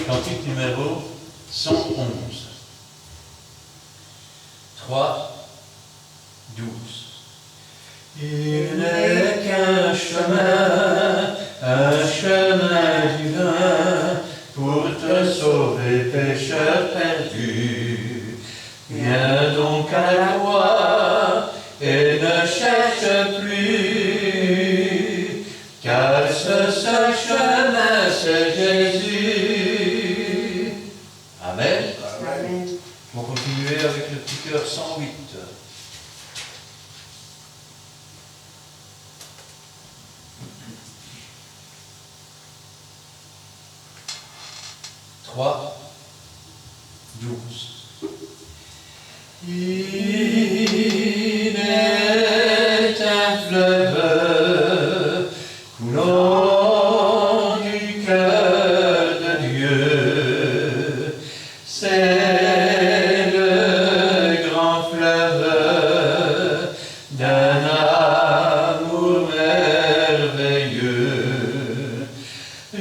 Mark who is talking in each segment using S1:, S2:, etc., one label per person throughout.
S1: Cantique numéro 111. 3, 12. Il n'est qu'un chemin divin pour te sauver, pécheur perdu. Viens donc à la croix et ne cherche plus, car ce seul chemin c'est Jésus. Amen.
S2: Amen.
S1: On va continuer avec le petit cœur 108. Trois, 12. Il est un fleuve coulant du cœur de Dieu. C'est le grand fleuve d'un amour merveilleux. Je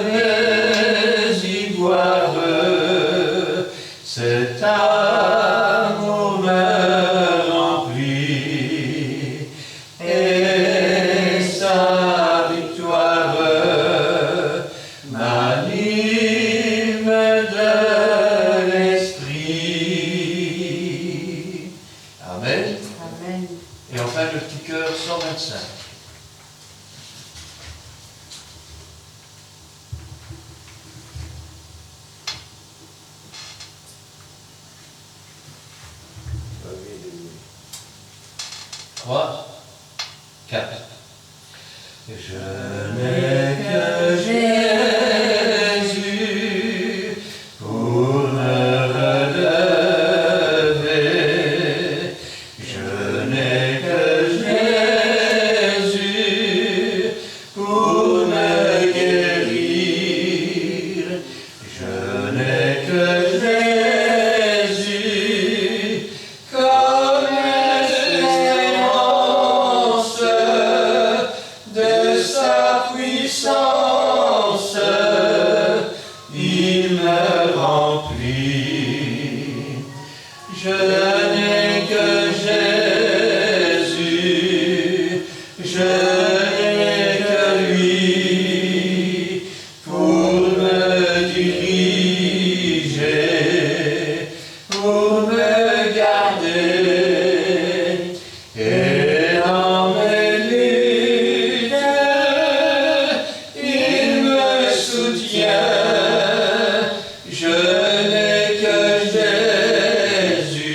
S1: vais y boire, cet amour me remplit, et sa victoire m'anime de l'esprit. Amen.
S2: Amen.
S1: Et enfin le petit cœur 125. Trois, 4. Je n'ai que Jésus pour me relever. Je n'ai que Jésus pour me guérir. Je n'ai que Jésus comme espérance de sa puissance. Il me remplit. Je n'ai que Jésus, je n'ai que lui pour me diriger, pour me garder, et en mes luttes, il me soutient. Je n'ai que Jésus,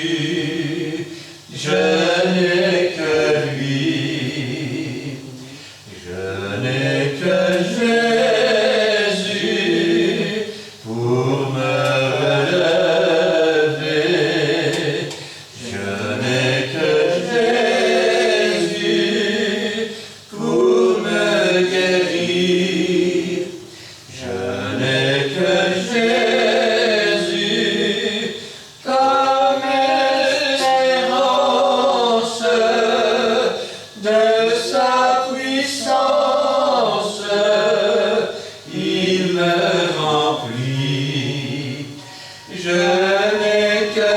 S1: je n'ai que lui. Je n'ai que Jésus pour me relever. Je n'ai que Jésus pour me guérir. Je n'ai que Jésus comme espérance de sa puissance. Il me remplit. Je n'ai que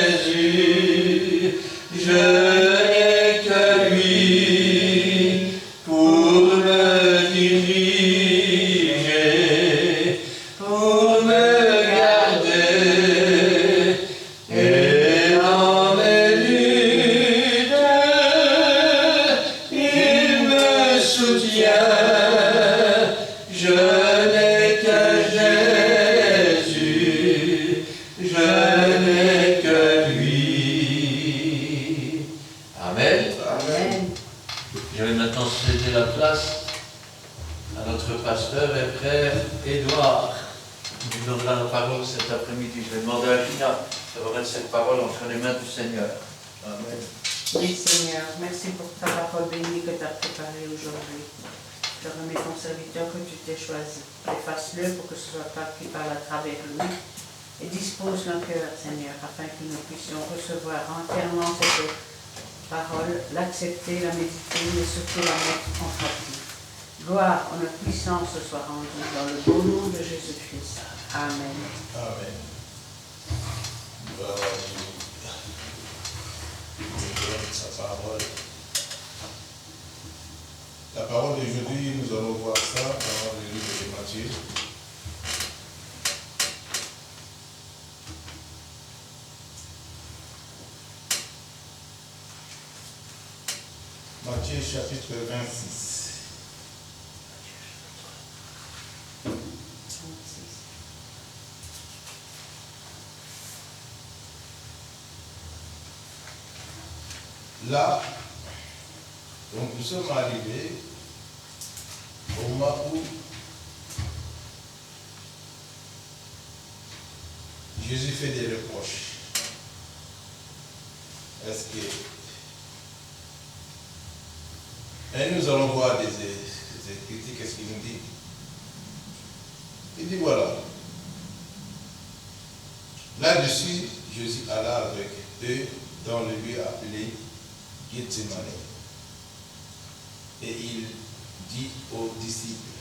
S1: Jésus, je n'ai que lui pour me diriger, pour me garder, et en mes luttes, il me soutient. Je n'ai que Jésus, je n'ai que lui. Amen.
S2: Amen.
S1: Je vais maintenant céder la place à notre pasteur et frère Édouard. Il nous donnera la parole cet après-midi. Je vais demander à Gina de remettre cette parole entre les mains du Seigneur. Amen.
S2: Oui, Seigneur, merci pour ta parole bénie que tu as préparée aujourd'hui. Je remets ton serviteur que tu t'es choisi. Efface-le pour que ce soit toi qui parle à travers lui. Et dispose nos cœurs, Seigneur, afin que nous puissions recevoir entièrement cette parole, l'accepter, la méditer, mais surtout la mettre en pratique. Gloire, honneur, puissance soit rendue dans le beau nom de Jésus-Christ. Amen.
S3: Amen. Gloire à Dieu. Nous donne sa parole. La parole d'aujourd'hui, nous allons voir ça dans le livre de Matthieu. Matthieu chapitre 26. Là, donc nous sommes arrivés au moment où Jésus fait des reproches. Est-ce que... Et nous allons voir des critiques, qu'est-ce qu'il nous dit? Il dit voilà. Là-dessus, Jésus alla avec eux dans le lieu appelé Gethsemane. Et il dit aux disciples,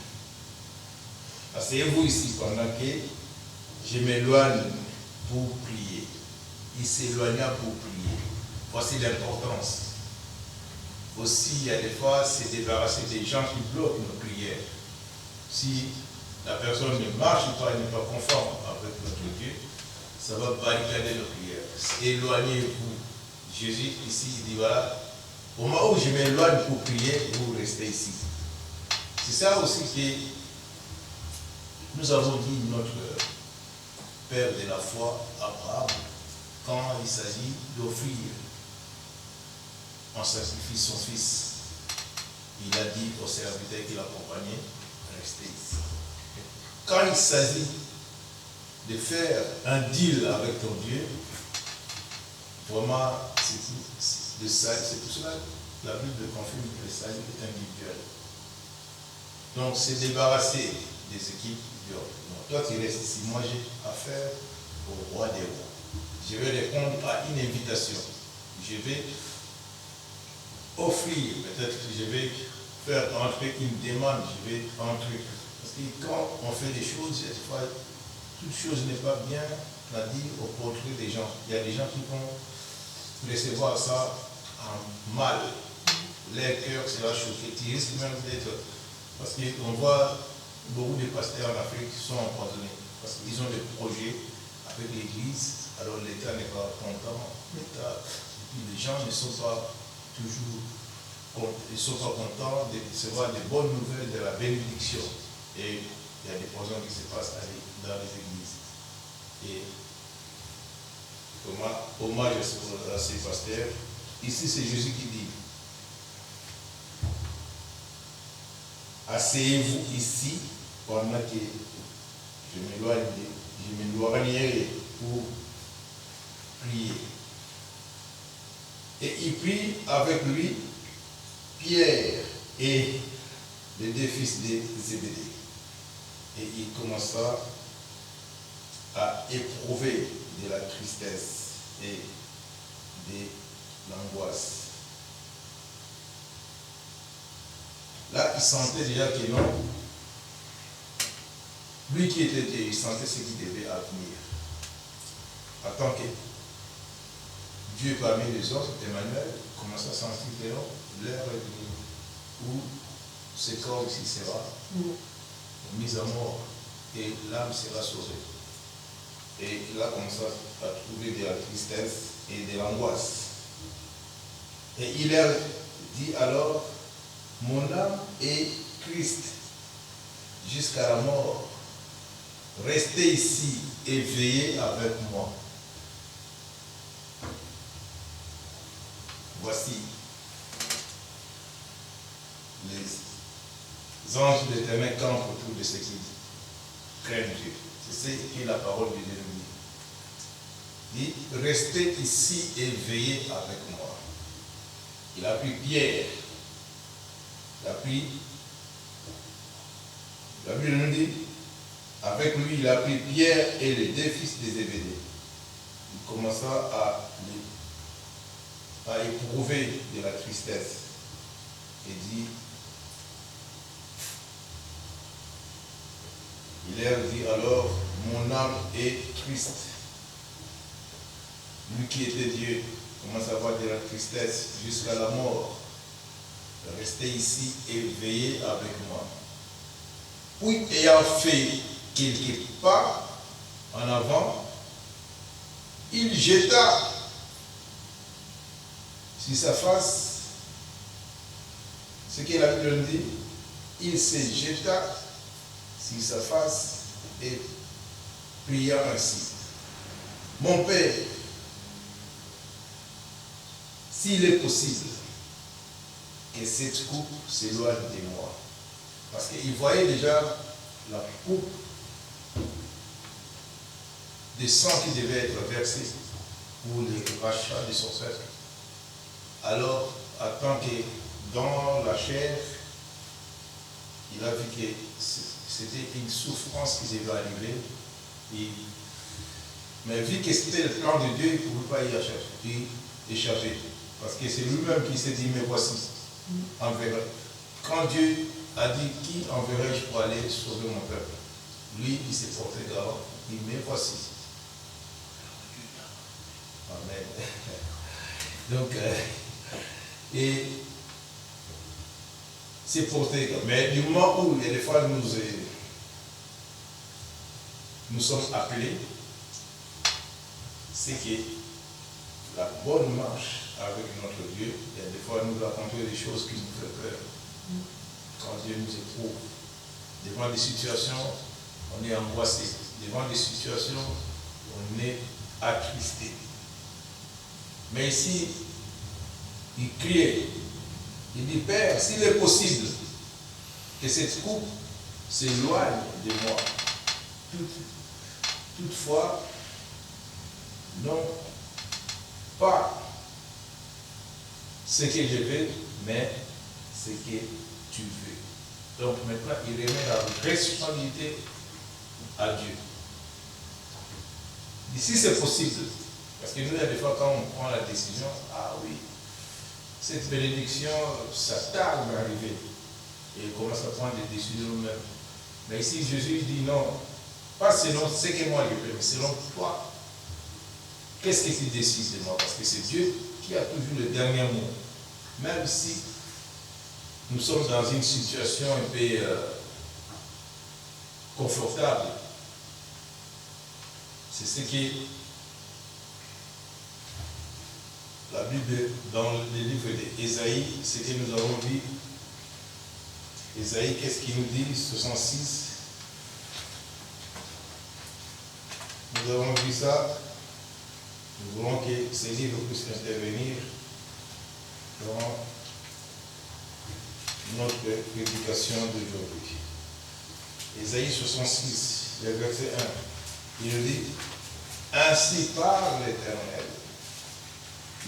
S3: asseyez-vous ici pendant que je m'éloigne pour prier. Il s'éloigna pour prier. Voici l'importance. Aussi, il y a des fois, c'est débarrasser des gens qui bloquent nos prières. Si la personne ne marche pas, elle n'est pas conforme avec notre Dieu, ça va barricader nos prières. Éloignez-vous. Jésus, ici, il dit voilà, au moment où je m'éloigne pour prier, vous restez ici. C'est ça aussi que nous avons dit notre Père de la foi, Abraham, quand il s'agit d'offrir en sacrifice son fils. Il a dit aux serviteurs qui l'accompagnaient, restez ici. Quand il s'agit de faire un deal avec ton Dieu, vraiment, c'est pour cela que la Bible confirme que le salut est individuel. Donc, c'est débarrasser des équipes. Non, toi, tu restes ici. Moi, j'ai affaire au roi des rois. Je vais répondre à une invitation. Je vais offrir, peut-être que je vais faire entrer une demande, je vais entrer. Parce que quand on fait des choses, toute chose n'est pas bien à dire au portrait des gens. Il y a des gens qui vont recevoir ça en mal. Leur cœur sera choqué. Tu risques même d'être. Parce qu'on voit beaucoup de pasteurs en Afrique qui sont empoisonnés. Parce qu'ils ont des projets avec l'Église. Alors l'État n'est pas content. Les gens ne sont pas toujours contents de recevoir des bonnes nouvelles de la bénédiction. Et il y a des poisons qui se passent dans les églises. Et hommage à ces pasteurs. Ici, c'est Jésus qui dit, asseyez-vous ici pendant que je m'éloignerai pour prier. Et il prit avec lui Pierre et les deux fils de Zébédée. Et il commença à éprouver de la tristesse et de l'angoisse. Là, il sentait déjà que non. Lui qui était Dieu, il sentait ce qui devait advenir. En tant que Dieu parmi les autres, Emmanuel commença à sentir que non, l'heure est venue où ce corps ici sera mis à mort et l'âme sera sauvée. Et il a commencé à trouver de la tristesse et de l'angoisse. Et il leur dit alors, mon âme est Christ jusqu'à la mort. Restez ici et veillez avec moi. Voici les anges de l'Éternel campent autour de ceux qui craignent Dieu. C'est ce que la parole de Dieu dit. Il dit, restez ici et veillez avec moi. Il a pris Pierre. La Bible nous dit, avec lui, il a pris Pierre et les deux fils de Zébédée. Il commença à éprouver de la tristesse et dit, Il leur dit alors, mon âme est triste. Lui qui était Dieu commence à avoir de la tristesse jusqu'à la mort. Restez ici et veillez avec moi. Puis ayant fait quelques pas en avant, il jeta sur sa face ce que la Bible dit. Il se jeta sur sa face et pria ainsi. Mon Père, s'il est possible que cette coupe s'éloigne de moi. Parce qu'il voyait déjà la coupe de sang qui devait être versé pour le rachat de son peuple. Alors, tant que dans la chair, il a vu que c'était une souffrance qui devait arriver. Mais vu que c'était le plan de Dieu, il ne pouvait pas y échapper. Parce que c'est lui-même qui s'est dit, mais voici, enverrai. Quand Dieu a dit, qui enverrai-je pour aller sauver mon peuple? Lui, il s'est porté garant, il dit, mais voici. Amen. Donc, et c'est porté garant. Mais du moment où, il y a des fois, nous sommes appelés, c'est que la bonne marche avec notre Dieu, il y a des fois nous racontons des choses qui nous font peur. Quand Dieu nous éprouve, devant des situations, on est angoissé. Devant des situations, on est attristé. Mais ici, il crie, il dit, Père, s'il est possible que cette coupe s'éloigne de moi. Toutefois, non pas ce que je veux, mais ce que tu veux. Donc maintenant, il remet la responsabilité à Dieu. Ici, c'est possible. Parce que nous, il y a des fois, quand on prend la décision, ah oui, cette bénédiction, ça tarde d'arriver. Et on commence à prendre des décisions nous-mêmes. Mais ici, Jésus dit non, pas selon ce que moi je veux, mais selon toi. Qu'est-ce que tu décides de moi? Parce que c'est Dieu qui a toujours le dernier mot. Même si nous sommes dans une situation un peu confortable. C'est ce que la Bible, dans le livre d'Ésaïe, ce que nous avons vu. Ésaïe, qu'est-ce qu'il nous dit? 66. Nous avons vu ça. Nous voulons que ces livres puissent intervenir dans notre prédication d'aujourd'hui. Ésaïe 66, le verset 1. Il nous dit, ainsi parle l'Éternel,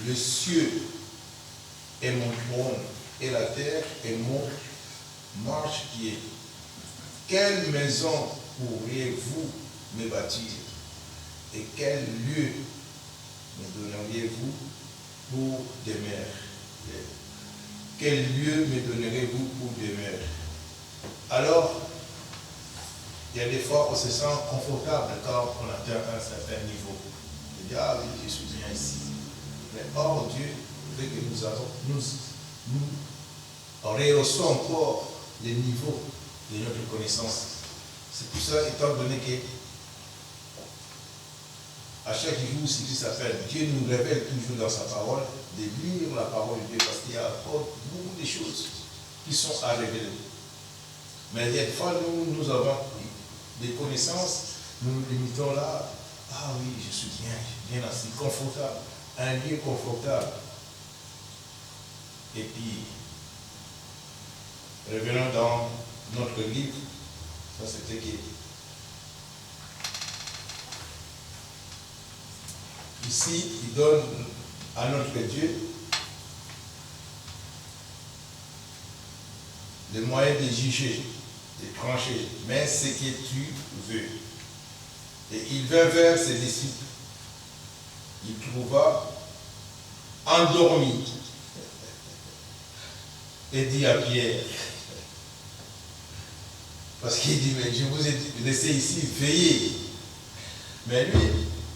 S3: le ciel est mon trône et la terre est mon marchepied. Quelle maison pourriez-vous me bâtir et quel lieu me donneriez-vous pour demeurer? Quel lieu me donnerez-vous pour demeurer? Alors, il y a des fois où on se sent confortable quand on atteint un certain niveau. On dit, ah oui, je suis bien ici. Mais or, Dieu veut que nous rehaussons encore le niveau de notre connaissance. C'est pour ça, étant donné que à chaque jour, ce qui s'appelle, Dieu nous révèle toujours dans sa parole, de lire la parole de Dieu, parce qu'il y a encore beaucoup de choses qui sont à révéler. Mais des fois, nous avons des connaissances, nous nous limitons là, ah oui, je suis bien assis, confortable, un lieu confortable. Et puis, revenons dans notre livre, ça c'était que ici, il donne à notre Dieu le moyen de juger, de trancher, mais ce que tu veux. Et il vint vers ses disciples. Il trouva endormi et dit à Pierre, Parce qu'il dit, mais je vous ai laissé ici veiller. Mais lui,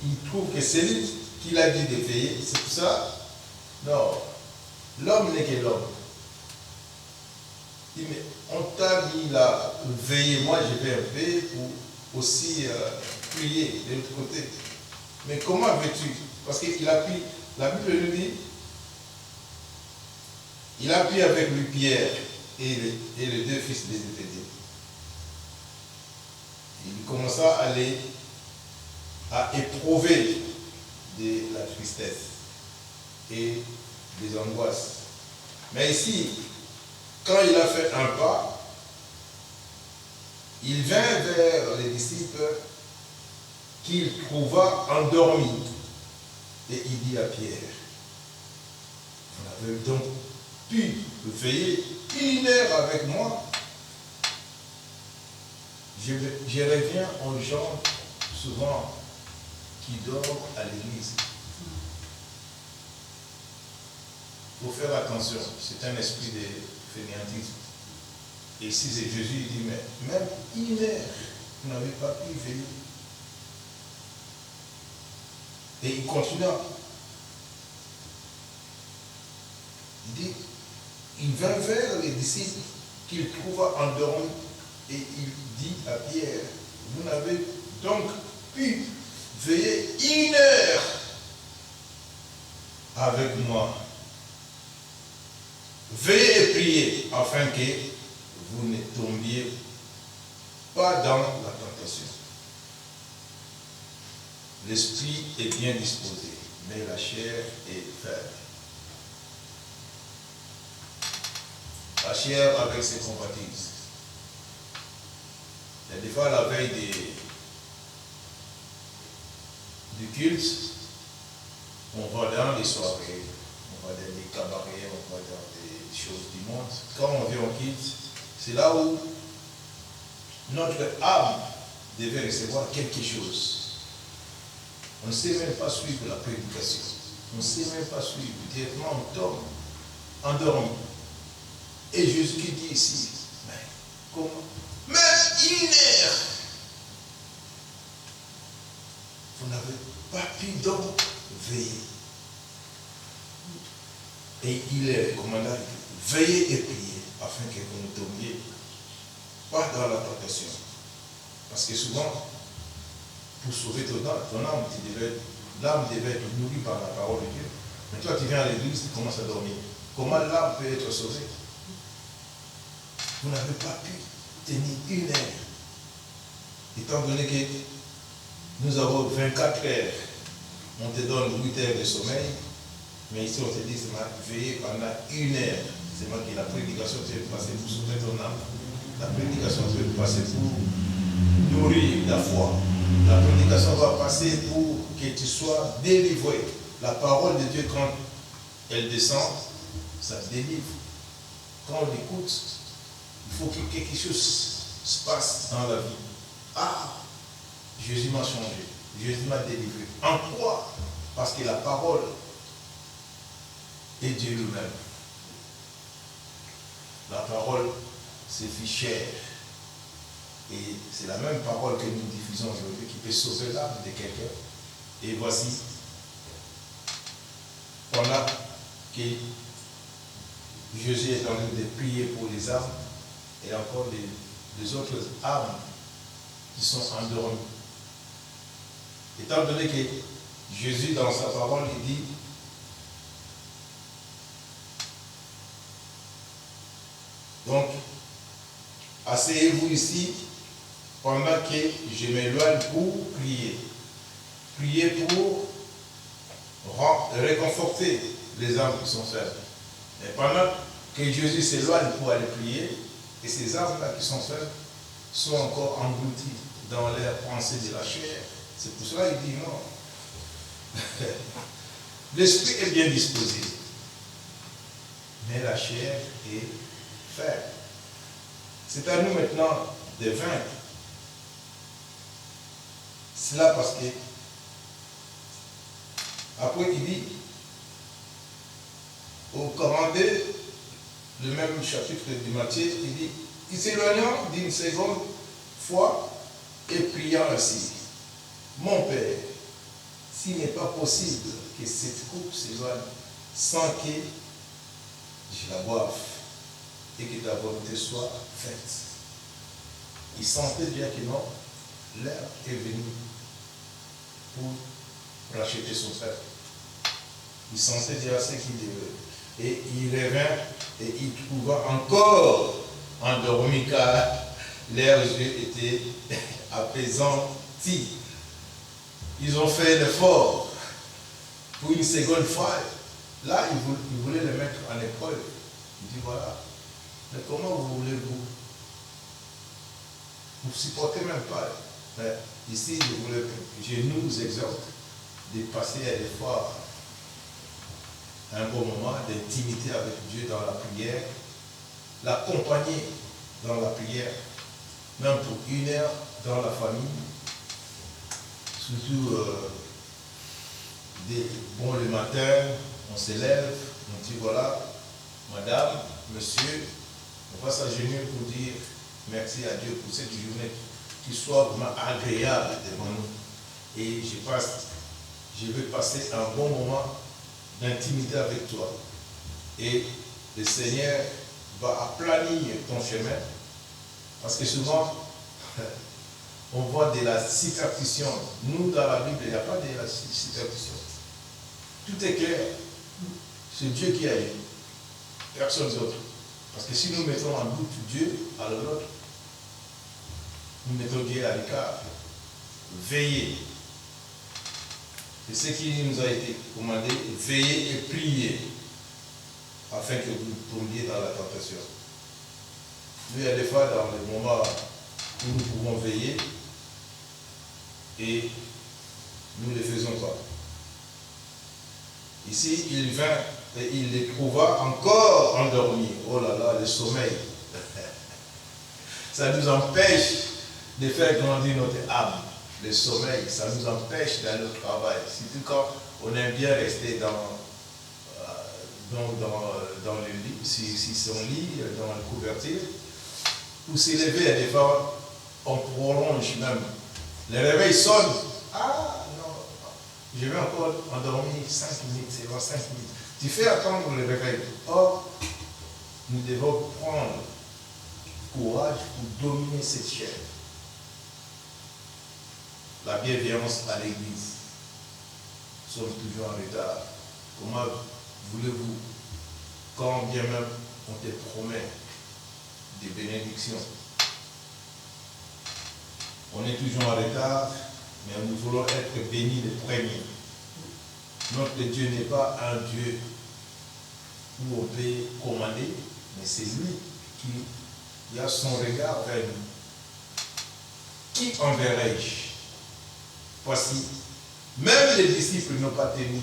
S3: il trouve que c'est lui qui l'a dit de veiller. C'est pour ça. Non. L'homme n'est que l'homme. Il dit, mais on t'a mis là, veiller. Moi, je vais veiller pour aussi prier de l'autre côté. Mais comment veux-tu? Parce qu'il a pris, la Bible nous dit, il a pris avec lui Pierre et les deux fils des Zébédée. Il commença à aller à éprouver de la tristesse et des angoisses. Mais ici, quand il a fait un pas, il vint vers les disciples qu'il trouva endormis. Et il dit à Pierre, vous avez donc pu veiller 1 heure avec moi. Je reviens aux gens souvent qui dorment à l'église. Il faut faire attention, c'est un esprit de fainéantisme. Et ici, c'est Jésus, il dit, mais même 1 heure, vous n'avez pas pu veiller. Et il continua. Il dit, il vint vers les disciples qu'il trouva endormis et il dit à Pierre, vous n'avez donc pu veiller 1 heure avec moi. Veillez et priez afin que vous ne tombiez pas dans la tentation. L'esprit est bien disposé, mais la chair est faible. La chair avec ses convoitises. Des fois, la veille du culte, on va dans les soirées, on va dans les cabarets, on va dans des choses du monde. Quand on vient au culte, c'est là où notre âme devait recevoir quelque chose. On ne sait même pas suivre la prédication. On ne sait même pas suivre. Directement, on tombe endormi. Et Jésus qui dit ici, mais comment? Même 1 heure, vous n'avez pas pu donc veiller. Et il est commandant, veillez et priez afin que vous ne tombiez pas dans la tentation. Parce que souvent, pour sauver ton âme, l'âme devait être nourrie par la parole de Dieu. Mais toi, tu viens à l'église, tu commences à dormir. Comment l'âme peut être sauvée? Vous n'avez pas pu tenir 1 heure. Étant donné que nous avons 24 heures, on te donne 8 heures de sommeil, mais ici on te dit, c'est veiller pendant 1 heure. C'est moi qui la prédication peut passer pour sauver ton âme. La prédication peut passer pour nourrir la foi. La prédication va passer pour que tu sois délivré. La parole de Dieu, quand elle descend, ça délivre. Quand on l'écoute, il faut que quelque chose se passe dans la vie. Ah, Jésus m'a changé. Jésus m'a délivré. En quoi? Parce que la parole est Dieu lui-même. La parole se fit chair. Et c'est la même parole que nous diffusons aujourd'hui qui peut sauver l'âme de quelqu'un. Et voici, pendant que Jésus est en train de prier pour les âmes, et encore les autres âmes qui sont endormies. Étant donné que Jésus, dans sa parole, il dit, donc, asseyez-vous ici pendant que je m'éloigne pour prier. Prier pour réconforter les âmes qui sont faibles. Et pendant que Jésus s'éloigne pour aller prier, et ces âmes-là qui sont faibles sont encore englouties dans leur pensée de la chair. C'est pour cela qu'il dit non. L'esprit est bien disposé, mais la chair est faible. C'est à nous maintenant de vaincre. C'est là parce que, après il dit, au 42, le même chapitre de Matthieu, il dit, il s'éloignant d'une seconde, foi et priant ainsi. Mon Père, s'il n'est pas possible que cette coupe s'éloigne sans que je la boive et que ta volonté soit faite. Il sentait bien que non, l'heure est venue pour racheter son frère. Il sentait déjà ce qu'il devait. Et il revint et il trouva encore endormi car leurs yeux étaient apaisantis. Ils ont fait l'effort pour une seconde fois. Là, il voulait le mettre en épreuve. Il dit voilà, mais comment vous voulez-vous? Vous ne supportez même pas. Mais ici, je nous exhorte de passer à l'effort un bon moment d'intimité avec Dieu dans la prière, l'accompagner dans la prière, même pour 1 heure dans la famille, surtout le matin, on se lève, on dit voilà, madame, monsieur, on va s'agenouiller pour dire merci à Dieu pour cette journée qui soit vraiment agréable devant nous. Et je vais passer un bon moment d'intimité avec toi. Et le Seigneur va aplanir ton chemin. Parce que souvent, on voit de la superstition. Nous, dans la Bible, il n'y a pas de la superstition. Tout est clair. C'est Dieu qui a eu. Personne d'autre. Parce que si nous mettons en doute Dieu, alors l'autre, nous mettons Dieu à l'écart. Veillez. C'est ce qui nous a été commandé, veillez et priez, afin que vous tombiez dans la tentation. Nous, il y a des fois, dans les moments où nous pouvons veiller, et nous ne le faisons pas. Ici, il vint et il les trouva encore endormis. Oh là là, le sommeil. Ça nous empêche de faire grandir notre âme. Le sommeil, ça nous empêche d'aller au travail. Surtout quand on aime bien rester dans le lit, si son lit, dans la couverture. Pour s'élever, des fois, on prolonge même. Le réveil sonne. Ah non, je vais encore endormir 5 minutes, c'est 5 minutes. Tu fais attendre le réveil. Or, nous devons prendre courage pour dominer cette chair. La bienveillance à l'église. Nous sommes toujours en retard. Comment voulez-vous, quand bien même on te promet des bénédictions, on est toujours en retard, mais nous voulons être bénis les premiers. Notre Dieu n'est pas un Dieu où on peut commander, mais c'est lui qui a son regard vers nous. Qui enverrai-je? Voici, même les disciples n'ont pas tenu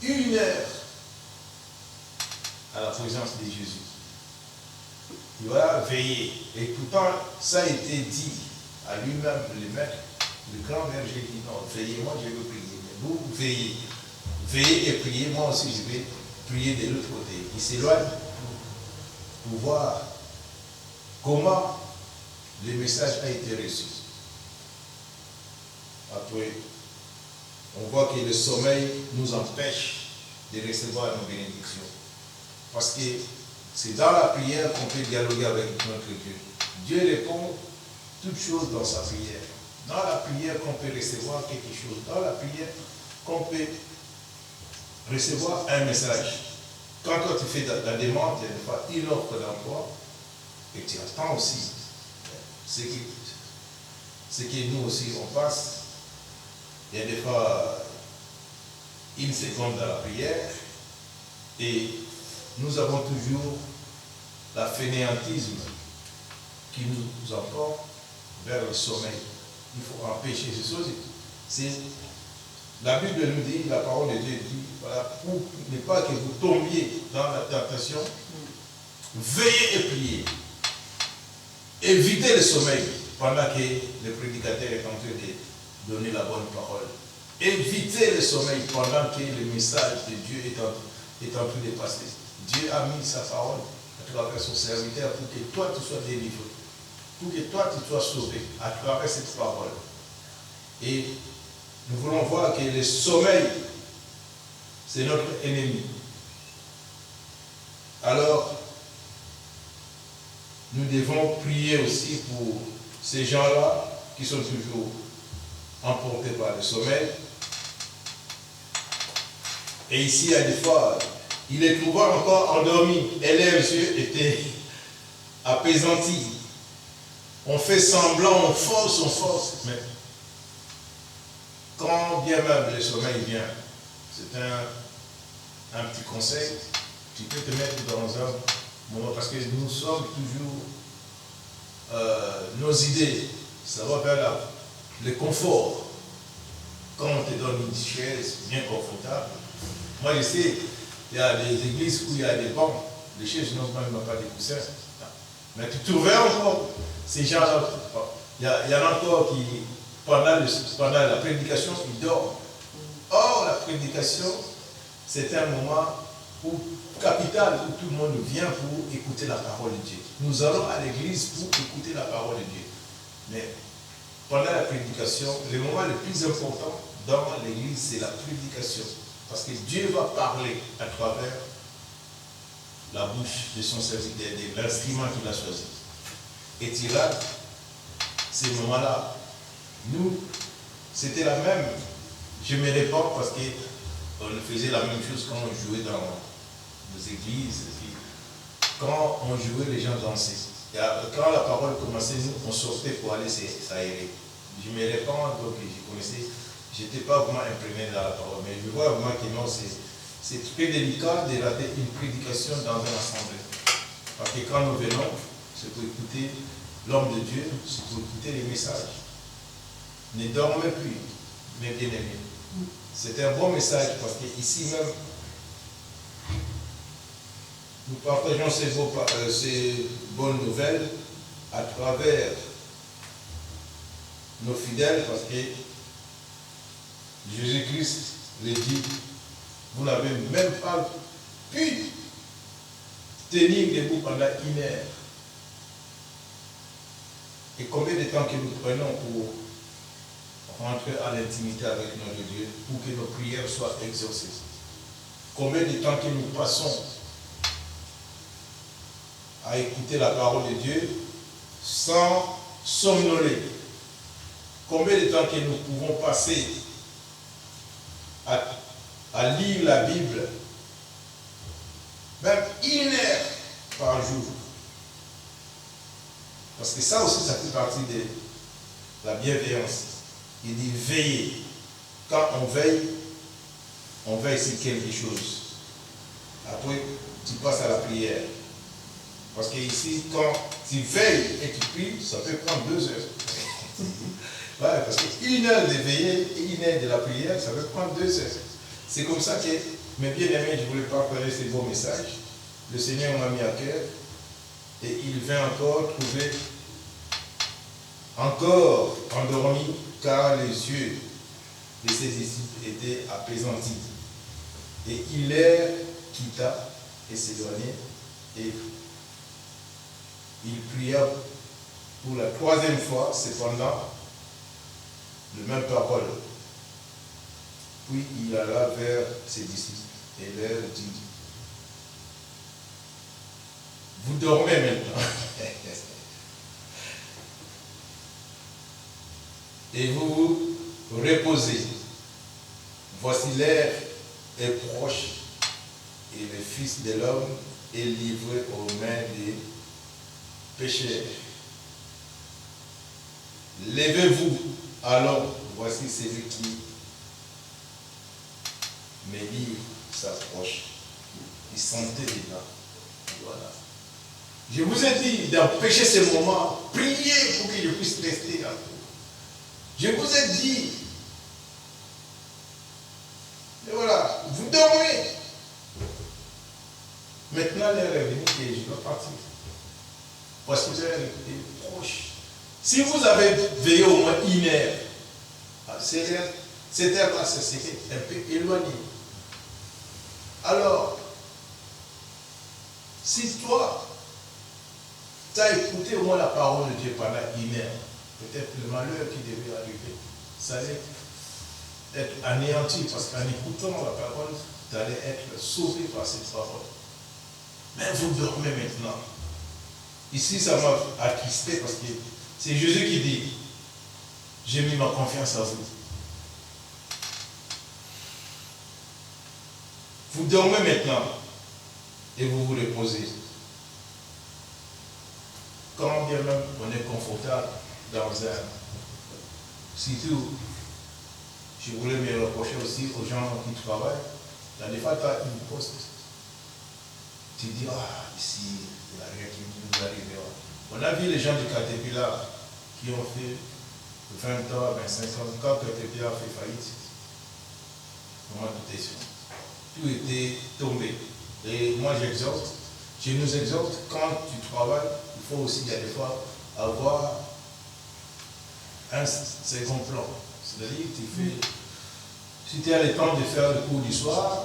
S3: 1 heure à la présence de Jésus. Il va veiller. Et pourtant, ça a été dit à lui-même, le maître, le grand berger dit non, veillez, moi je veux prier. Mais vous, veillez. Veillez et priez, moi aussi je vais prier de l'autre côté. Il s'éloigne pour voir comment le message a été reçu. Après, on voit que le sommeil nous empêche de recevoir nos bénédictions. Parce que c'est dans la prière qu'on peut dialoguer avec notre Dieu. Dieu répond toutes choses dans sa prière. Dans la prière qu'on peut recevoir quelque chose. Dans la prière qu'on peut recevoir un message. Quand toi tu fais la demande, il y a des fois une offre d'emploi et tu attends aussi ce que nous aussi on passe. Il y a des fois 1 seconde dans la prière et nous avons toujours la fainéantisme qui nous emporte vers le sommeil. Il faut empêcher ces choses. La Bible nous dit, la parole de Dieu dit, voilà, pour ne pas que vous tombiez dans la tentation, veillez et priez. Évitez le sommeil pendant que le prédicateur est en train de donner la bonne parole. Évitez le sommeil pendant que le message de Dieu est en train de passer. Dieu a mis sa parole à travers son serviteur pour que toi tu sois délivré. pour que toi tu sois sauvé à travers cette parole. Et nous voulons voir que le sommeil, c'est notre ennemi. Alors, nous devons prier aussi pour ces gens-là qui sont toujours emportés par le sommeil. Et ici, à des fois, il les trouva encore endormis et leurs yeux étaient apaisantis. On fait semblant, on force, mais quand bien même le sommeil vient, c'est un petit conseil, tu peux te mettre dans un moment, parce que nous sommes toujours, nos idées, ça va vers le confort. Quand on te donne une chaise bien confortable, moi je sais, il y a des églises où il y a des bancs, les chaises n'ont même pas des coussins. Mais tu trouverais encore ces gens-là. Il y en a encore qui, pendant la prédication, ils dorment. Or, la prédication, c'est un moment capital où tout le monde vient pour écouter la parole de Dieu. Nous allons à l'église pour écouter la parole de Dieu. Mais pendant la prédication, le moment le plus important dans l'église, c'est la prédication. Parce que Dieu va parler à travers la bouche de son serviteur, de l'instrument qu'il a choisi. Et Tira, ces moments-là, nous, c'était la même. Je me réponds parce qu'on faisait la même chose quand on jouait dans nos églises. Quand on jouait, les gens dansaient. Quand la parole commençait, nous, on sortait pour aller s'aérer. Je me réponds, donc je connaissais. Je n'étais pas vraiment imprégné dans la parole, mais je vois vraiment que non, c'est très délicat de rater une prédication dans une assemblée. Parce que quand nous venons, c'est pour écouter l'homme de Dieu, c'est pour écouter les messages. Ne dormez plus, mes bien-aimés. C'est un bon message parce qu'ici même, nous partageons ces bonnes nouvelles à travers nos fidèles parce que Jésus-Christ le dit, vous n'avez même pas pu tenir debout pendant 1 heure. Et combien de temps que nous prenons pour rentrer à l'intimité avec notre Dieu, pour que nos prières soient exaucées? Combien de temps que nous passons à écouter la parole de Dieu sans somnoler? Combien de temps que nous pouvons passer à lire la Bible, même 1 heure par jour? Parce que ça aussi, ça fait partie de la bienveillance. Il dit veiller. Quand on veille sur quelque chose. Après, tu passes à la prière. Parce que ici, quand tu veilles et tu pries, ça peut prendre 2 heures. Ouais, parce que 1 heure de veiller et 1 heure de la prière, ça peut prendre 2 heures. C'est comme ça que, mes bien-aimés, je voulais partager ces beaux messages. Le Seigneur m'a mis à cœur. Et il vient encore trouver, encore endormi, car les yeux de ses disciples étaient apaisantis. Et il les quitta et s'éloignait. Et il pria pour la 3e fois, cependant, le même parole. Puis il alla vers ses disciples et leur dit, vous dormez maintenant. Et vous vous reposez. Voici l'heure est proche et le Fils de l'homme est livré aux mains des pécheurs. Levez-vous, allons, voici celui qui me livre s'approche. Il sentait déjà. Voilà. Je vous ai dit d'empêcher ce moment, priez pour que je puisse rester à vous. Je vous ai dit, et voilà, vous dormez. Maintenant, l'heure est venue et je dois partir. Parce que l'heure est proche. Si vous avez veillé au moins 1 heure, cette heure-là, c'est un peu éloigné. Alors, si toi, Tu as écouté au moins la parole de Dieu pendant une heure. Peut-être le malheur qui devait arriver, ça allait être anéanti, parce qu'en écoutant la parole, tu allais être sauvé par cette parole. Mais vous dormez maintenant. Ici, ça m'a attristé parce que c'est Jésus qui dit, j'ai mis ma confiance à vous. Vous dormez maintenant et vous vous reposez. Quand bien même on est confortable dans un... Surtout, je voulais me reprocher aussi aux gens qui travaillent. Dans des fois, tu as une poste. Tu dis, ah, ici, il n'y a rien qui nous arrive. On a vu les gens du Caterpillar qui ont fait 20 ans, 25 ans. Quand Caterpillar a fait faillite, comment tout est sûr. Tout était tombé. Et moi, j'exhorte, je nous exhorte, quand tu travailles, il faut aussi, il y a des fois, avoir un second plan. C'est-à-dire, si tu as le temps de faire le cours du soir,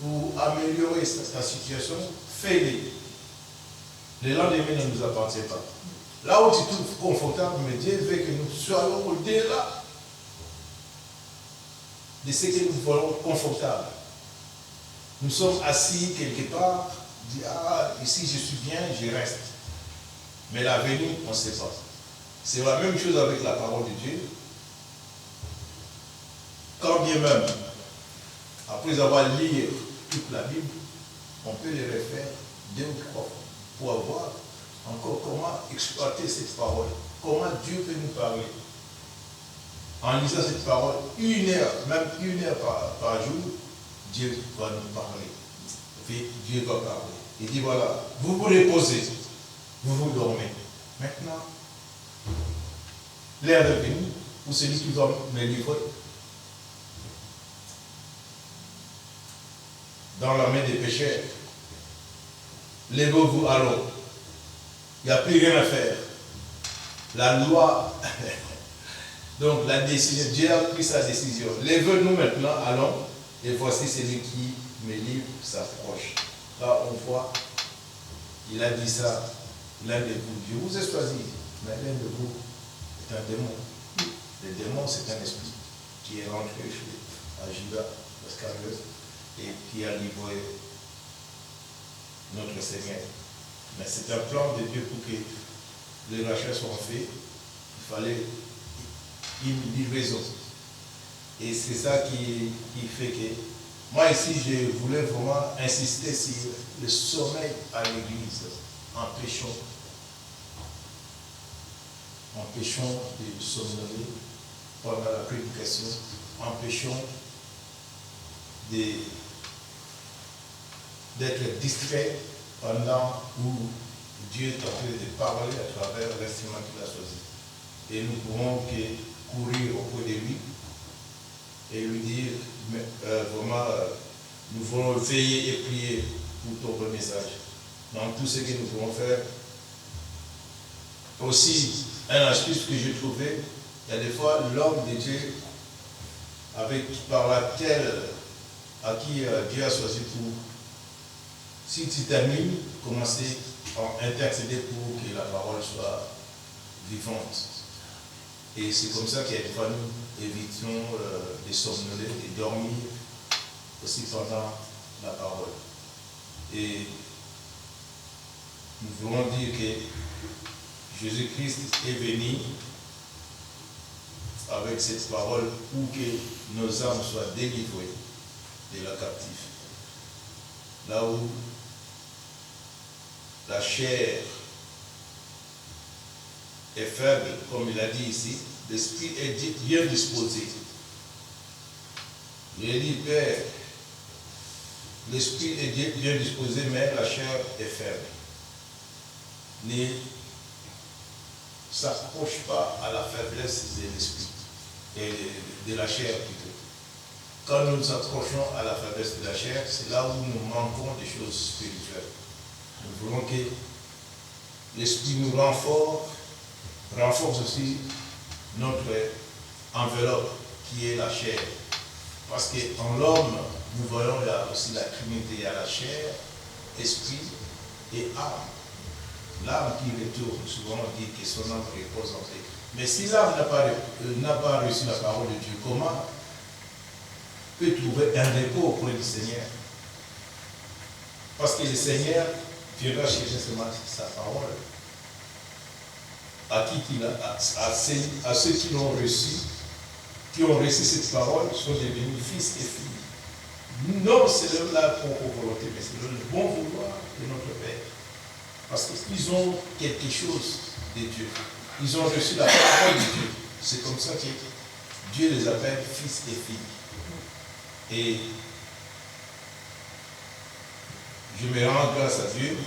S3: pour améliorer ta situation, fais-les. Le lendemain ne nous appartient pas. Là où tu te trouves confortable, mais Dieu veut que nous soyons au-delà de ce que nous voulons confortable. Nous sommes assis quelque part, on dit, ah, ici je suis bien, je reste. Mais l'avenir, on ne sait pas. C'est la même chose avec la parole de Dieu. Quand bien même, après avoir lu toute la Bible, on peut les refaire 2 ou 3 fois pour avoir encore comment exploiter cette parole, comment Dieu peut nous parler. En lisant cette parole, 1 heure, même 1 heure par jour, Dieu va nous parler. Dieu va parler. Il dit voilà, vous vous reposez, vous vous dormez. Maintenant, l'heure est venue pour celui qui va me livrer dans la main des pécheurs. Levez-vous, allons. Il n'y a plus rien à faire. La loi, donc la décision, Dieu a pris sa décision. Levez-nous maintenant, allons. Et voici celui qui me livre s'approche. Là, on voit, il a dit ça, l'un de vous, je vous ai choisi, mais l'un de vous est un démon. Le démon, c'est un esprit qui est rentré à Judas Iscariot et qui a livré notre Seigneur. Mais c'est un plan de Dieu pour que les rachats soient faits. Il fallait une livraison. Et c'est ça qui fait que, moi ici, je voulais vraiment insister sur le sommeil à l'église. Empêchons de somnoler pendant la prédication. Empêchons d'être distrait pendant où Dieu est en train de parler à travers l'instrument qu'il a choisi. Et nous pourrons que courir auprès de lui et lui dire, vraiment, nous voulons veiller et prier pour ton bon message. Dans tout ce que nous pouvons faire. Aussi, un astuce que j'ai trouvé, il y a des fois l'homme de Dieu, par laquelle à qui Dieu a choisi pour, si tu t'animes, commencer à intercéder pour que la parole soit vivante. Et c'est comme ça qu'il fois nous évitons de somnoler, de dormir aussi pendant la parole. Et nous voulons dire que Jésus-Christ est venu avec cette parole pour que nos âmes soient délivrées de la captive. Là où la chair est faible, comme il a dit ici, l'esprit est bien disposé. Il a dit, Père, l'esprit est bien disposé, mais la chair est faible. Ne s'accroche pas à la faiblesse de l'esprit, et de la chair plutôt. Quand nous nous accrochons à la faiblesse de la chair, c'est là où nous manquons des choses spirituelles. Nous voulons que l'esprit nous renforce aussi notre enveloppe qui est la chair. Parce qu'en l'homme, nous voyons aussi la Trinité, il y a la chair, esprit et âme. l'âme qui retourne, souvent on dit que son âme repose en paix. Mais si l'âme n'a pas reçu la parole de Dieu, comment peut trouver un repos auprès du Seigneur? Parce que le Seigneur viendra chercher seulement sa parole. À ceux qui l'ont reçu, qui ont reçu cette parole, sont devenus fils et filles. Non, c'est la propre volonté, mais c'est le bon vouloir de notre Père. Parce qu'ils ont quelque chose de Dieu. Ils ont reçu la parole de Dieu. C'est comme ça que Dieu les appelle fils et filles. Et je me rends grâce à Dieu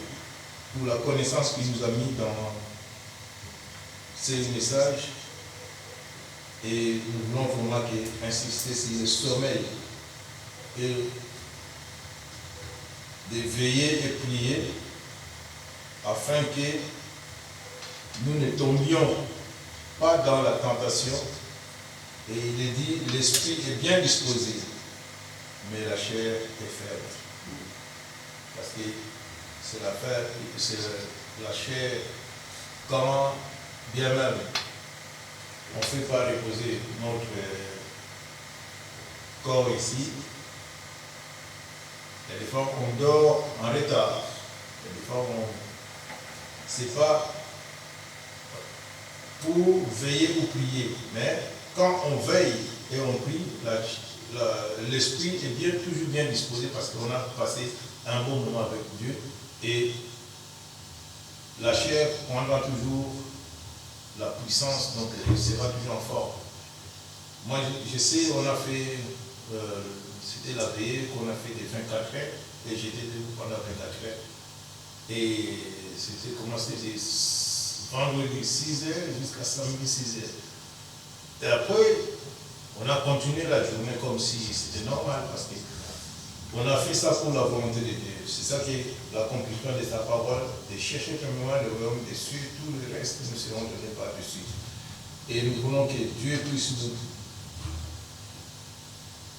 S3: pour la connaissance qu'il nous a mis dans ces messages. Et nous voulons vraiment insister sur le sommeil et de veiller et prier afin que nous ne tombions pas dans la tentation. Et il est dit, l'esprit est bien disposé, mais la chair est faible. Parce que c'est la chair, quand bien même on ne fait pas reposer notre corps ici, il y a des fois on dort en retard, il y a des fois c'est pas pour veiller ou prier, mais quand on veille et on prie, l'esprit est toujours bien disposé parce qu'on a passé un bon moment avec Dieu et la chair prendra toujours la puissance, donc elle sera toujours en forme. Moi je sais, on a fait, c'était la veillée qu'on a fait des 24 heures et j'étais debout pendant 24 heures et c'était commencé des vendredi 6 heures jusqu'à samedi 6 heures. Et après, on a continué la journée comme si c'était normal parce qu'on a fait ça pour la volonté de Dieu. C'est ça qui est l'accomplissement de sa parole, de chercher premièrement le royaume des cieux, tout le reste nous serons donnés par-dessus. Et nous voulons que Dieu puisse nous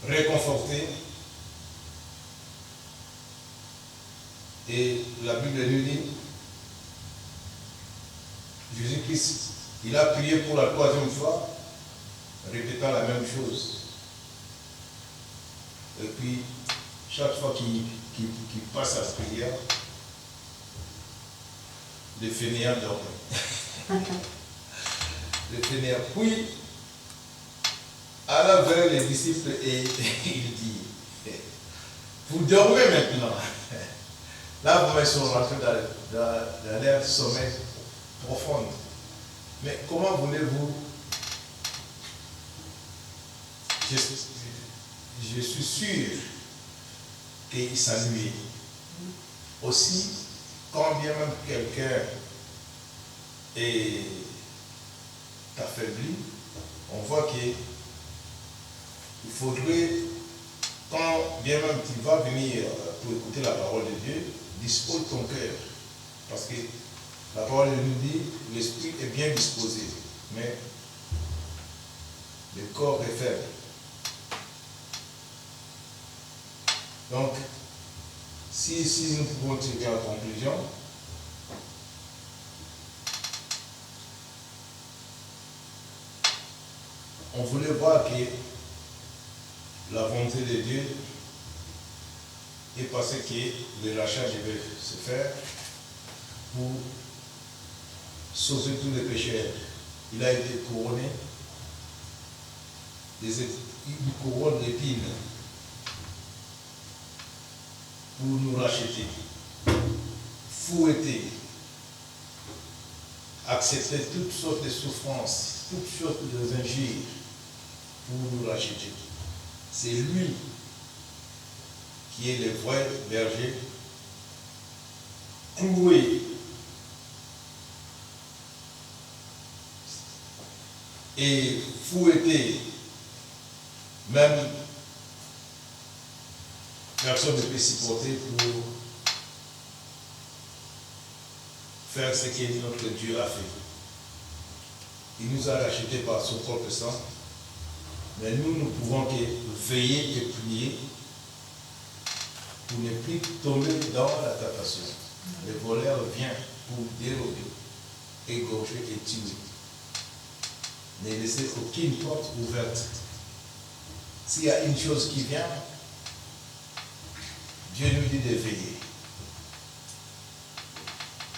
S3: réconforter. Et la Bible nous dit, Jésus-Christ, il a prié pour la 3e fois, répétant la même chose. Et puis, chaque fois qu'il passe à la prière, le fainéant dormait. Le fainéant. Puis, à la veille, les disciples, et il dit, vous dormez maintenant. Là, vous sont rentrés dans leur sommeil profond. Mais comment voulez-vous? Je suis sûr qu'il s'ennuie. Aussi, quand bien même quelqu'un est affaibli, on voit qu'il faudrait, quand bien même tu vas venir pour écouter la parole de Dieu, dispose ton cœur. Parce que la parole nous dit, l'esprit est bien disposé, mais le corps est faible. Donc, si nous pouvons tirer en conclusion, on voulait voir que la volonté de Dieu est parce que le rachat devait se faire pour sauver tous les pécheurs. Il a été couronné, une couronne d'épines pour nous racheter, fouetter, accepter toutes sortes de souffrances, toutes sortes d'injures pour nous racheter. C'est lui qui est le vrai berger, cloué et fouetté, même personne ne peut s'y porter pour faire ce que notre Dieu a fait. Il nous a rachetés par son propre sang, mais nous ne pouvons que veiller et prier pour ne plus tomber dans la tentation. Le voleur vient pour dérober, égorger et tuer. Ne laissez aucune porte ouverte. S'il y a une chose qui vient, Dieu nous dit de veiller.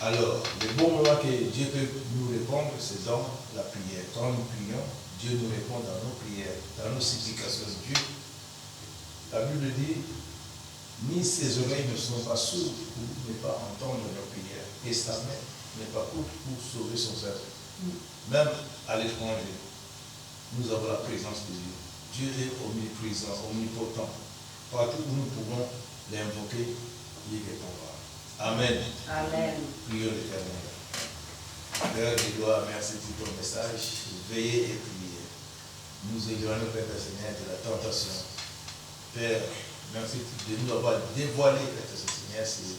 S3: Alors, le bon moment que Dieu peut nous répondre, c'est dans la prière. Quand nous prions, Dieu nous répond dans nos prières, dans nos supplications. Dieu, la Bible dit, ni ses oreilles ne sont pas sourdes pour ne pas entendre nos prières, et sa main n'est pas courte pour sauver son peuple. Même à l'étranger, nous avons la présence de Dieu. Dieu est omniprésent, omnipotent. Partout où nous pouvons l'invoquer, il répondra. Amen.
S2: Amen.
S3: Prions l'Éternel. Père de gloire, merci pour ton message. Veillez et priez. Nous éloignons, Père Seigneur, de la tentation. Père, merci de nous avoir dévoilé, Père Seigneur, ce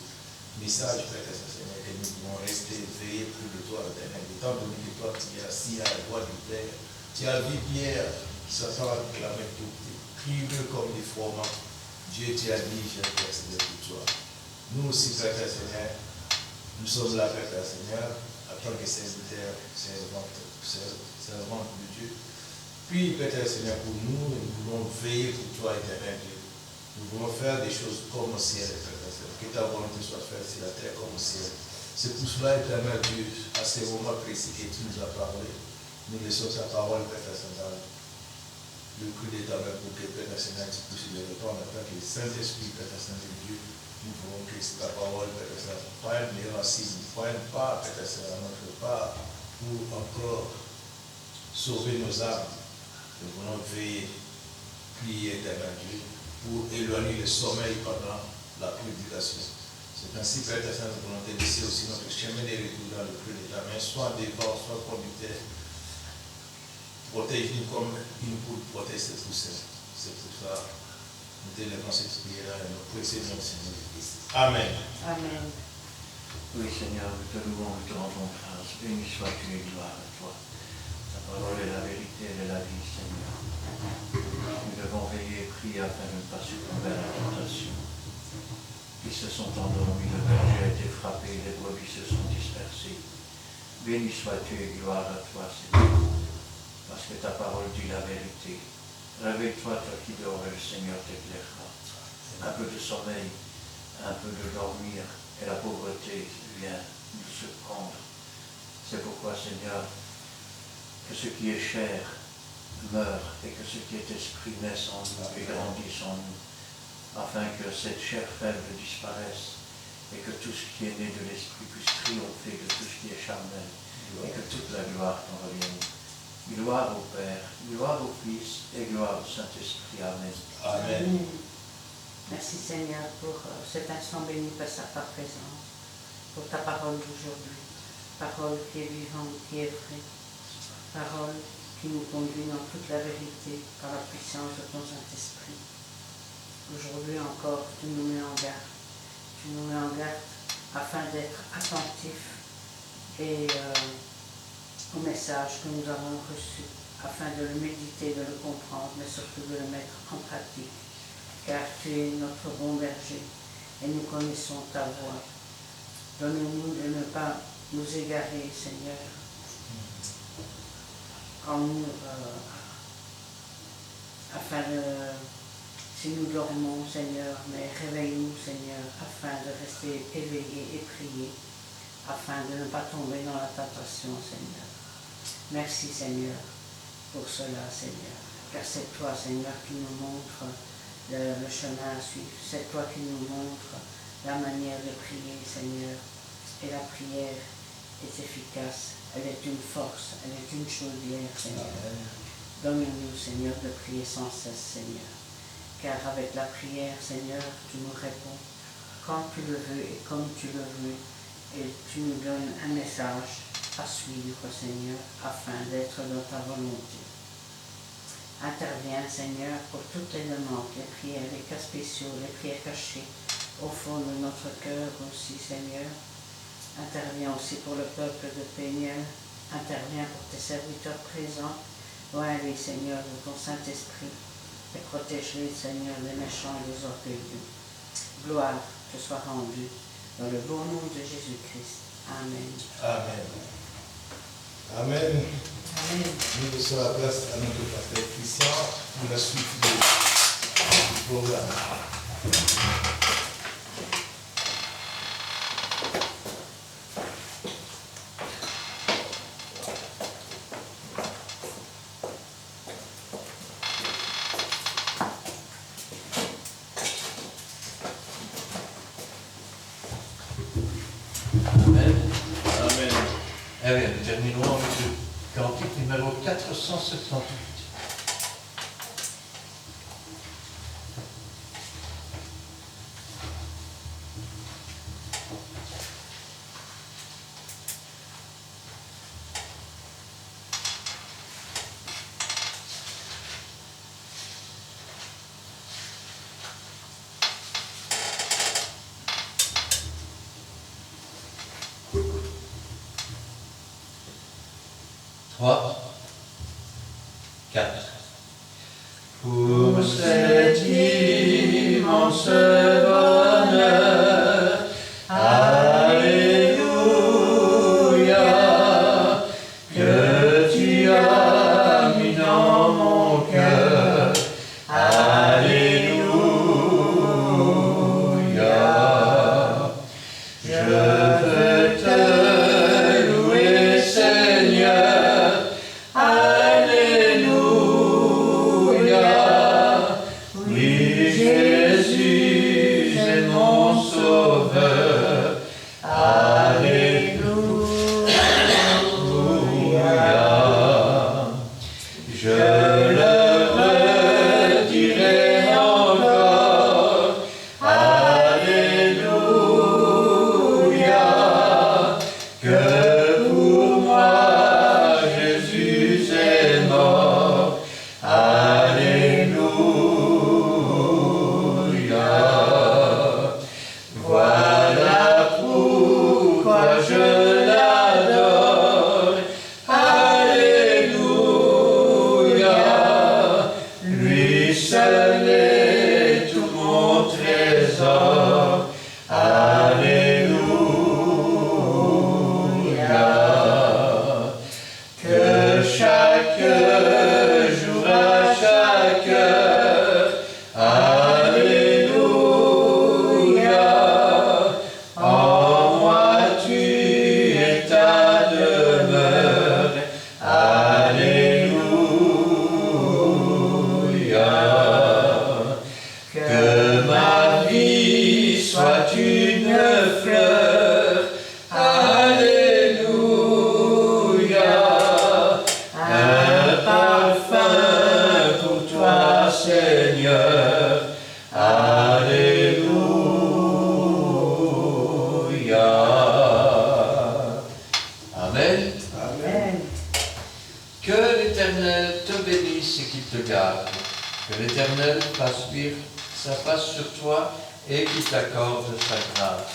S3: message, Père Seigneur, que nous pouvons rester veillés près de toi, Éternel. Étant donné que toi, tu es assis à la droite du Père, tu as vu Pierre qui s'attend à réclamer pour crier comme des froment. Dieu, tu as dit, j'ai intercédé pour toi. Nous aussi, Père Seigneur, nous sommes là, Père Seigneur, en tant que serviteurs, servantes de Dieu. Puis, Père Seigneur, pour nous voulons veiller pour toi, Éternel Dieu. Nous voulons faire des choses comme au ciel, Père Seigneur. Que ta volonté soit faite sur la terre comme au ciel. C'est pour cela, Éternel Dieu, à ces moments précis que tu nous as parlé, nous laissons ta parole, Père Seigneur, le cru d'éternel pour que Père Seigneur, tu puisses le répondre en tant que Saint-Esprit, Père Seigneur Dieu. Nous voulons que ta parole, Père Seigneur, prenne les racines, prenne part, Père Seigneur, notre part, pour encore sauver nos âmes. Nous voulons veiller, prier, Éternel Dieu, pour éloigner le sommeil pendant la prédication. C'est ainsi, Père Seigneur, nous voulons te laisser aussi notre chemin de retour dans le creux de ta main, soit devant, soit conducteur. Protège-nous comme une poule protège ses poussins. C'est pour ça que nous déléguons cette prière et nous précédons le Seigneur Christ. Amen.
S2: Amen.
S1: Oui, Seigneur, nous te louons, nous te rendons grâce. Béni sois-tu et gloire à toi. Ta parole est la vérité, elle est la vie, Seigneur. Nous devons veiller et prier afin de ne pas succomber à la tentation. Ils se sont endormis, le berger a été frappé, les brebis se sont dispersées. Béni sois-tu et gloire à toi, Seigneur. Parce que ta parole dit la vérité. Réveille-toi, toi qui dors, et le Seigneur t'éclairera. Un peu de sommeil, un peu de dormir, et la pauvreté vient nous surprendre. C'est pourquoi, Seigneur, que ce qui est chair meure, et que ce qui est esprit naisse en nous et grandisse en nous, afin que cette chair faible disparaisse, et que tout ce qui est né de l'esprit puisse triompher de tout ce qui est charnel, et que toute la gloire t'en revienne. Gloire au Père, gloire au Fils et gloire au Saint-Esprit. Amen.
S3: Amen.
S2: Merci Seigneur pour cet instant béni par ta présence, pour ta parole d'aujourd'hui, parole qui est vivante, qui est vraie, parole qui nous conduit dans toute la vérité par la puissance de ton Saint-Esprit. Aujourd'hui encore, tu nous mets en garde. Tu nous mets en garde afin d'être attentifs et au message que nous avons reçu, afin de le méditer, de le comprendre, mais surtout de le mettre en pratique. Car tu es notre bon berger et nous connaissons ta voix. Donne-nous de ne pas nous égarer, Seigneur, afin de, si nous dormons, Seigneur, mais réveille-nous, Seigneur, afin de rester éveillés et prier, afin de ne pas tomber dans la tentation, Seigneur. Merci, Seigneur, pour cela, Seigneur, car c'est toi, Seigneur, qui nous montre le chemin à suivre. C'est toi qui nous montre la manière de prier, Seigneur. Et la prière est efficace. Elle est une force. Elle est une chaudière, Seigneur. Donne-nous, Seigneur, de prier sans cesse, Seigneur. Car avec la prière, Seigneur, tu nous réponds quand tu le veux et comme tu le veux. Et tu nous donnes un message à suivre, Seigneur, afin d'être dans ta volonté. Interviens, Seigneur, pour toutes les demandes, les prières, les cas spéciaux, les prières cachées, au fond de notre cœur aussi, Seigneur. Interviens aussi pour le peuple de Péniel. Interviens pour tes serviteurs présents. Loin-les, Seigneur, de ton Saint-Esprit. Et protège-les, Seigneur, des méchants et des orgueilleux. Gloire te soit rendue dans le beau nom de Jésus-Christ. Amen.
S3: Amen. Amen.
S2: Amen.
S3: Nous laissons la place à notre pasteur Christian pour la suite du programme.
S1: Amen.
S3: Amen.
S1: Eh bien, nous terminerons avec le cantique numéro 478. Trois, quatre. Pour cet immense bonheur, Alléluia, que tu as mis dans mon cœur, Alléluia, je veux te louer, Seigneur. Alléluia, oui, Jésus est mon sauveur. Alléluia, je le redirai encore. Alléluia, que pour moi Jésus est mort. Alléluia. Voilà pourquoi je l'adore. Alléluia. Lui seul est tout mon trésor. Alléluia. Que chaque jour, à chaque heure, Alléluia, en moi tu es ta demeure, Alléluia, que ma vie soit une fleur, Alléluia, un parfum pour toi, Seigneur. Alléluia. Amen.
S2: Amen.
S1: Que l'Éternel te bénisse et qu'il te garde. Que l'Éternel fasse luire sa face sur toi et qu'il t'accorde sa grâce.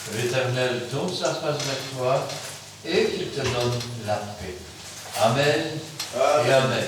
S1: Que l'Éternel tourne sa face vers toi et qu'il te donne la paix. Amen et Amen.